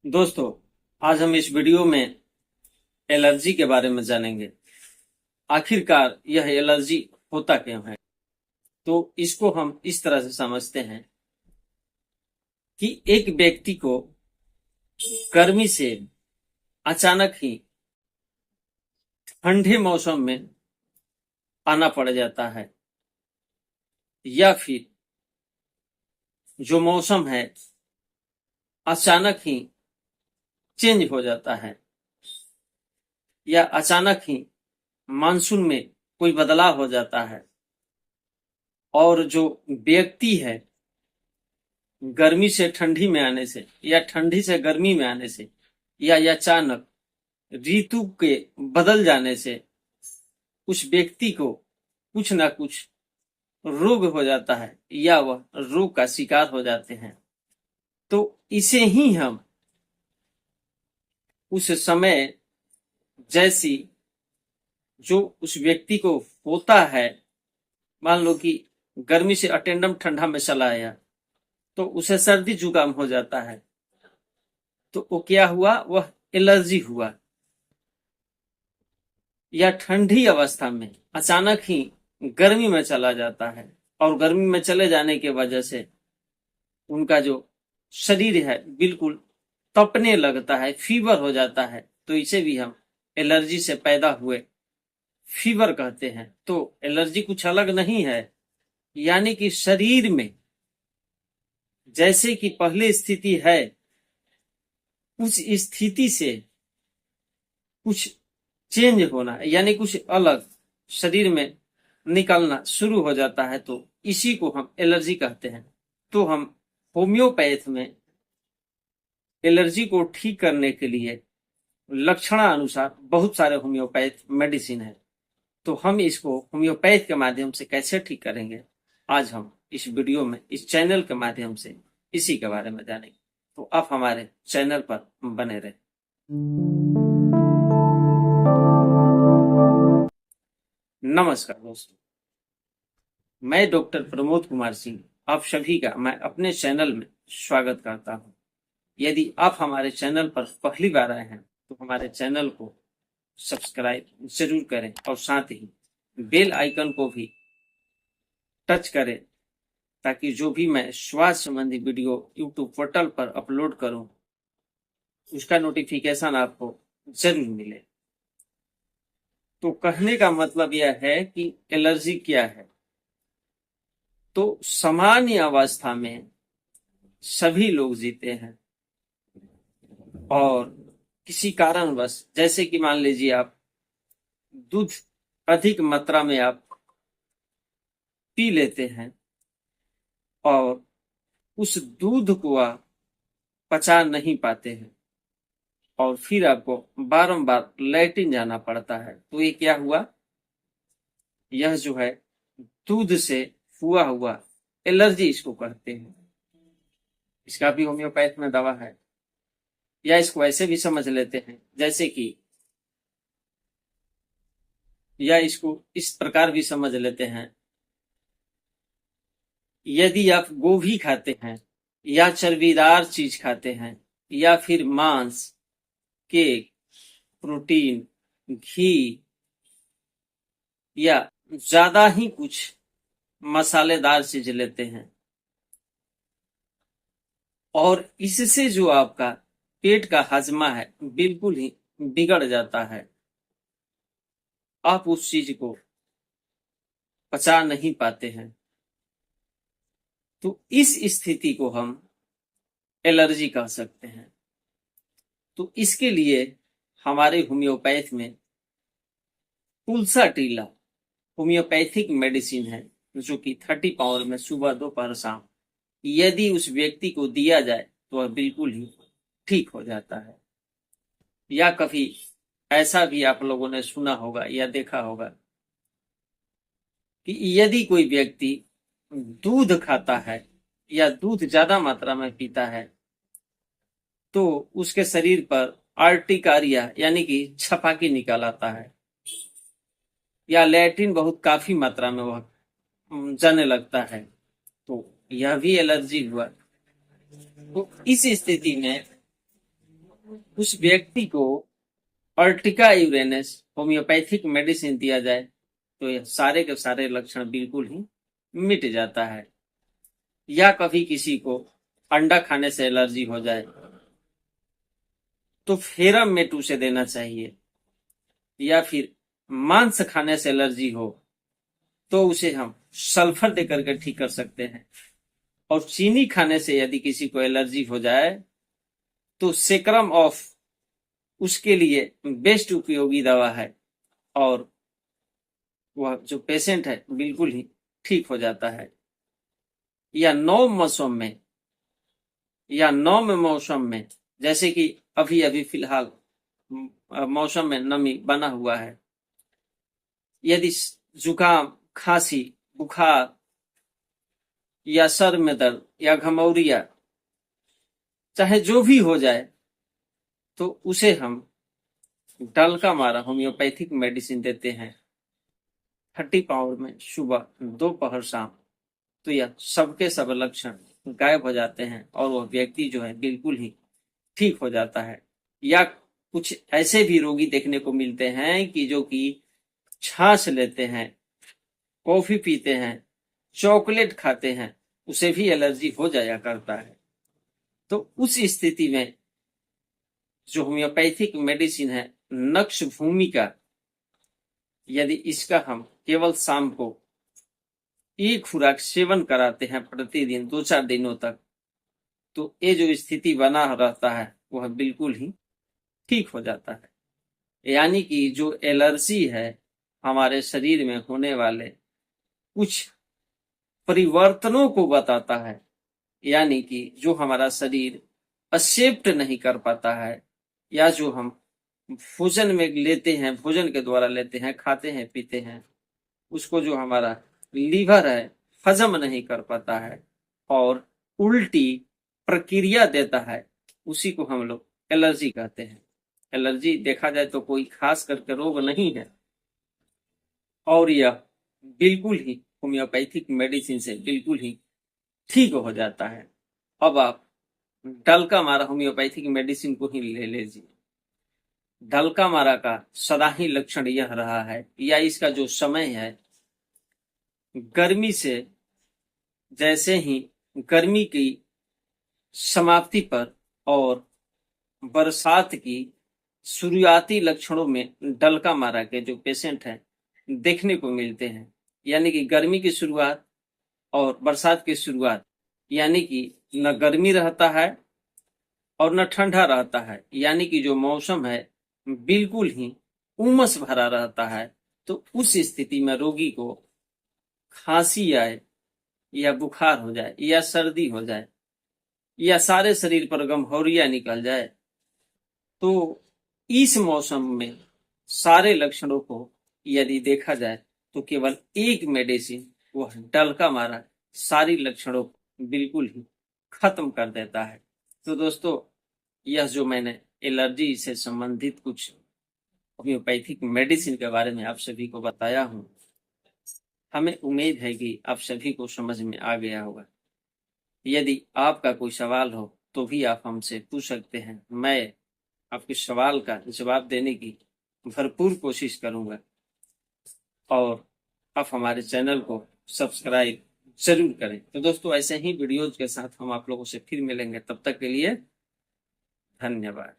दोस्तों, आज हम इस वीडियो में एलर्जी के बारे में जानेंगे। आखिरकार यह एलर्जी होता क्यों है। तो इसको हम इस तरह से समझते हैं कि एक व्यक्ति को गर्मी से अचानक ही ठंडे मौसम में आना पड़ जाता है, या फिर जो मौसम है अचानक ही चेंज हो जाता है, या अचानक ही मानसून में कोई बदलाव हो जाता है और जो व्यक्ति है गर्मी से ठंडी में आने से या ठंडी से गर्मी में आने से या अचानक ऋतु के बदल जाने से उस व्यक्ति को कुछ ना कुछ रोग हो जाता है या वह रोग का शिकार हो जाते हैं। तो इसे ही हम उस समय जैसी जो उस व्यक्ति को होता है, मान लो कि गर्मी से अटेंडम ठंडा में चला आया तो उसे सर्दी जुकाम हो जाता है, तो वो क्या हुआ, वह एलर्जी हुआ। या ठंडी अवस्था में अचानक ही गर्मी में चला जाता है और गर्मी में चले जाने की वजह से उनका जो शरीर है बिल्कुल तपने लगता है, फीवर हो जाता है, तो इसे भी हम एलर्जी से पैदा हुए फीवर कहते हैं। तो एलर्जी कुछ अलग नहीं है, यानी कि शरीर में जैसे कि पहले स्थिति है उस स्थिति से कुछ चेंज होना, यानी कुछ अलग शरीर में निकलना शुरू हो जाता है, तो इसी को हम एलर्जी कहते हैं। तो हम होम्योपैथ में एलर्जी को ठीक करने के लिए लक्षणानुसार बहुत सारे होम्योपैथ मेडिसिन है, तो हम इसको होम्योपैथ के माध्यम से कैसे ठीक करेंगे, आज हम इस वीडियो में इस चैनल के माध्यम से इसी के बारे में जानेंगे। तो आप हमारे चैनल पर बने रहे। नमस्कार दोस्तों, मैं डॉक्टर प्रमोद कुमार सिंह आप सभी का मैं अपने चैनल में स्वागत करता हूं। यदि आप हमारे चैनल पर पहली बार आए हैं तो हमारे चैनल को सब्सक्राइब जरूर करें और साथ ही बेल आइकन को भी टच करें, ताकि जो भी मैं स्वास्थ्य संबंधी वीडियो यूट्यूब पोर्टल पर अपलोड करूं उसका नोटिफिकेशन आपको जरूर मिले। तो कहने का मतलब यह है कि एलर्जी क्या है। तो सामान्य अवस्था में सभी लोग जीते हैं और किसी कारणवश, जैसे कि मान लीजिए आप दूध अधिक मात्रा में आप पी लेते हैं और उस दूध को आप पचा नहीं पाते हैं और फिर आपको बारंबार लैट्रिन जाना पड़ता है, तो ये क्या हुआ, यह जो है दूध से हुआ एलर्जी इसको कहते हैं। इसका भी होम्योपैथ में दवा है, या इसको ऐसे भी समझ लेते हैं जैसे कि, या इसको इस प्रकार भी समझ लेते हैं, यदि आप गोभी खाते हैं या चर्बीदार चीज खाते हैं या फिर मांस, केक, प्रोटीन, घी या ज्यादा ही कुछ मसालेदार चीज लेते हैं और इससे जो आपका पेट का हजमा है बिल्कुल ही बिगड़ जाता है, आप उस चीज को पचा नहीं पाते हैं, तो इस स्थिति को हम एलर्जी कह सकते हैं। तो इसके लिए हमारे होम्योपैथ में तुलसा टीला होम्योपैथिक मेडिसिन है, जो कि 30 पावर में सुबह दोपहर शाम यदि उस व्यक्ति को दिया जाए तो वह बिल्कुल ही ठीक हो जाता है। या कभी ऐसा भी आप लोगों ने सुना होगा या देखा होगा कि यदि कोई व्यक्ति दूध खाता है या दूध ज्यादा मात्रा में पीता है तो उसके शरीर पर आर्टिकारिया यानी कि छपाकी निकल आता है, या लैट्रिन बहुत काफी मात्रा में वह जाने लगता है, तो यह भी एलर्जी हुआ। तो इस स्थिति में उस व्यक्ति को अर्टिका यूरेनस होम्योपैथिक मेडिसिन दिया जाए तो यह सारे के सारे लक्षण बिल्कुल ही मिट जाता है। या कभी किसी को अंडा खाने से एलर्जी हो जाए तो फेरम मेट उसे देना चाहिए, या फिर मांस खाने से एलर्जी हो तो उसे हम सल्फर देकर के ठीक कर सकते हैं। और चीनी खाने से यदि किसी को एलर्जी हो जाए तो सेक्रम ऑफ उसके लिए बेस्ट उपयोगी दवा है, और वह जो पेशेंट है बिल्कुल ही ठीक हो जाता है। या नौ मौसम में जैसे कि अभी अभी फिलहाल मौसम में नमी बना हुआ है, यदि जुकाम, खांसी, बुखार या सर में दर्द या घमौरिया चाहे जो भी हो जाए तो उसे हम डलका मारा होम्योपैथिक मेडिसिन देते हैं 30 पाउंड में सुबह, दोपहर, शाम। तो यह सबके सब लक्षण गायब हो जाते हैं और वह व्यक्ति जो है बिल्कुल ही ठीक हो जाता है। या कुछ ऐसे भी रोगी देखने को मिलते हैं कि जो कि छाछ लेते हैं, कॉफी पीते हैं, चॉकलेट खाते हैं, उसे भी एलर्जी हो जाया करता है। तो उस स्थिति में जो होम्योपैथिक मेडिसिन है नक्ष भूमिका, यदि इसका हम केवल शाम को एक खुराक सेवन कराते हैं प्रतिदिन 2-4 दिनों तक, तो ये जो स्थिति बना रहता है वह बिल्कुल ही ठीक हो जाता है। यानी कि जो एलर्जी है हमारे शरीर में होने वाले कुछ परिवर्तनों को बताता है, यानी कि जो हमारा शरीर एक्सेप्ट नहीं कर पाता है, या जो हम भोजन में लेते हैं, भोजन के द्वारा लेते हैं, खाते हैं, पीते हैं, उसको जो हमारा लीवर है हजम नहीं कर पाता है और उल्टी प्रक्रिया देता है, उसी को हम लोग एलर्जी कहते हैं। एलर्जी देखा जाए तो कोई खास करके रोग नहीं है, और यह बिल्कुल ही होम्योपैथिक मेडिसिन से बिल्कुल ही ठीक हो जाता है। अब आप डलका मारा होम्योपैथिक मेडिसिन को ही ले लीजिए। डलका मारा का सदा ही लक्षण यह रहा है, या इसका जो समय है, गर्मी से जैसे ही गर्मी की समाप्ति पर और बरसात की शुरुआती लक्षणों में डलका मारा के जो पेशेंट हैं देखने को मिलते हैं। यानी कि गर्मी की शुरुआत और बरसात की शुरुआत, यानी कि न गर्मी रहता है और न ठंडा रहता है, यानी कि जो मौसम है बिल्कुल ही उमस भरा रहता है। तो उस स्थिति में रोगी को खांसी आए या बुखार हो जाए या सर्दी हो जाए या सारे शरीर पर गमहौरिया निकल जाए, तो इस मौसम में सारे लक्षणों को यदि देखा जाए तो केवल एक मेडिसिन, वह डलका मारा, सारी लक्षणों को बिल्कुल ही खत्म कर देता है। तो दोस्तों, यह जो मैंने एलर्जी से संबंधित कुछ होम्योपैथिक मेडिसिन के बारे में आप सभी को बताया हूं, हमें उम्मीद है कि आप सभी को समझ में आ गया होगा। यदि आपका कोई सवाल हो तो भी आप हमसे पूछ सकते हैं। मैं आपके सवाल का जवाब देने की भरपूर कोशिश करूंगा, और आप हमारे चैनल को सब्सक्राइब जरूर करें। तो दोस्तों, ऐसे ही वीडियोज के साथ हम आप लोगों से फिर मिलेंगे। तब तक के लिए धन्यवाद।